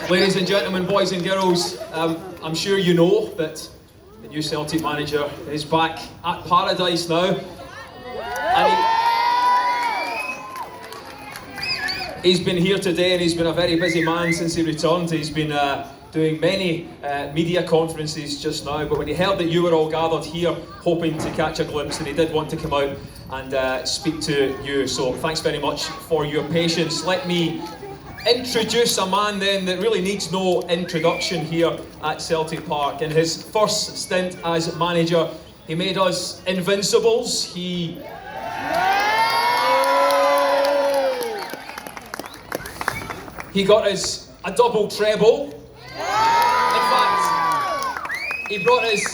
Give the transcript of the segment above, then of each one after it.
Ladies and gentlemen, boys and girls, I'm sure you know that the new Celtic manager is back at Paradise now. And he's been here today and he's been a very busy man since he returned. He's been doing many media conferences just now, but when he heard that you were all gathered here hoping to catch a glimpse, and he did want to come out and speak to you. So thanks very much for your patience. Let me introduce a man then that really needs no introduction here at Celtic Park. In his first stint as manager, he made us invincibles. He got us a double treble. In fact, he brought us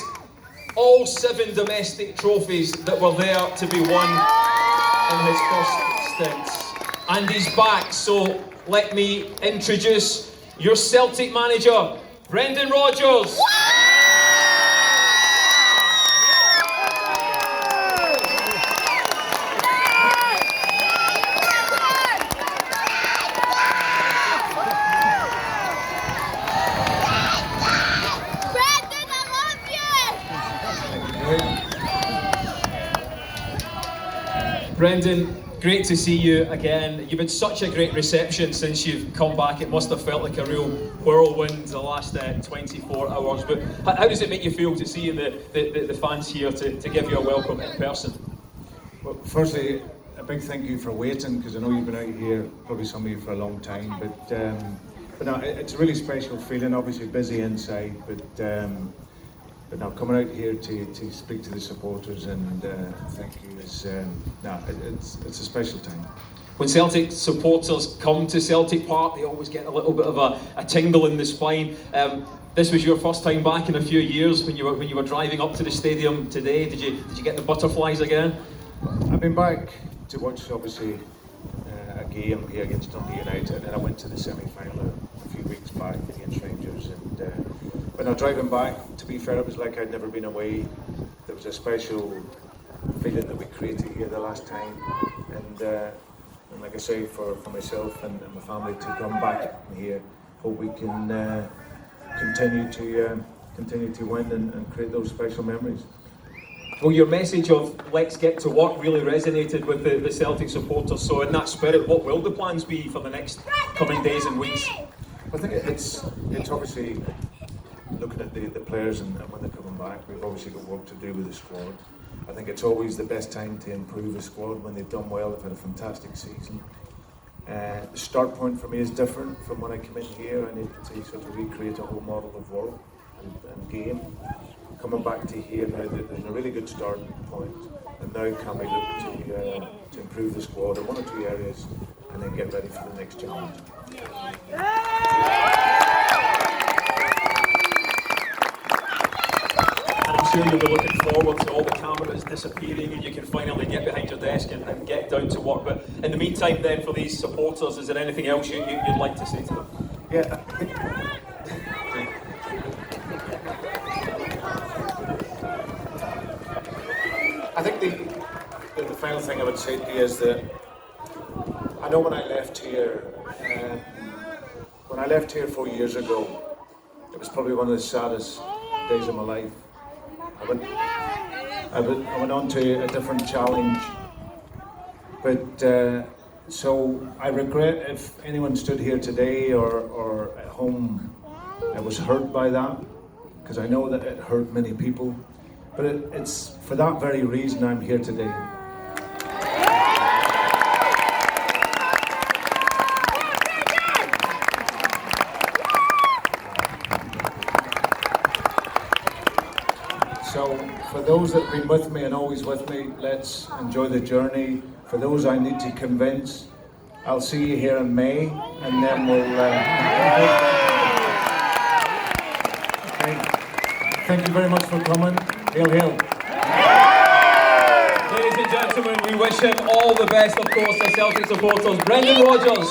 all 7 domestic trophies that were there to be won in his first stint. And he's back, so let me introduce your Celtic manager, Brendan Rodgers. Brendan, great to see you again. You've had such a great reception since you've come back. It must have felt like a real whirlwind the last 24 hours. But how does it make you feel to see the fans here to give you a welcome in person? Well, firstly, a big thank you for waiting, because I know you've been out here, probably some of you, for a long time. But no, it's a really special feeling. Obviously busy inside, but now coming out here to speak to the supporters and thank you is it's a special time. When Celtic supporters come to Celtic Park, they always get a little bit of a tingle in the spine. This was your first time back in a few years when you were driving up to the stadium today. Did you get the butterflies again? I've been back to watch obviously a game here against Dundee United, and then I went to the semi-final a few weeks back against Rangers. And when I was driving back, to be fair, it was like I'd never been away. There was a special feeling that we created here the last time, and like I say, for myself and my family to come back here, hope we can continue to win and create those special memories. Well, your message of let's get to work really resonated with the Celtic supporters. So in that spirit, what will the plans be for the next coming days and weeks? I think it's obviously looking at the players and when they're coming back. We've obviously got work to do with the squad. I think it's always the best time to improve a squad when they've done well. They've had a fantastic season. The start point for me is different from when I come in here. I need to sort of recreate a whole model of work and game. Coming back to here now, there's a really good starting point, and now can we look to improve the squad in 1 or 2 areas and then get ready for the next challenge. And I'm sure you'll be looking forward to all the cameras disappearing and you can finally get behind your desk and get down to work. But in the meantime then, for these supporters, is there anything else you'd like to say to them? Yeah. I think the final thing I would say to you is that I know when I left here 4 years ago, it was probably one of the saddest days of my life. I went on to a different challenge, but so I regret if anyone stood here today or at home and was hurt by that, because I know that it hurt many people. But it's for that very reason I'm here today. So for those that have been with me and always with me, let's enjoy the journey. For those I need to convince, I'll see you here in May, and then we'll... Okay. Thank you very much for coming. Hail, hail. Ladies and gentlemen, we wish him all the best, of course, the Celtic supporters. Brendan Rodgers.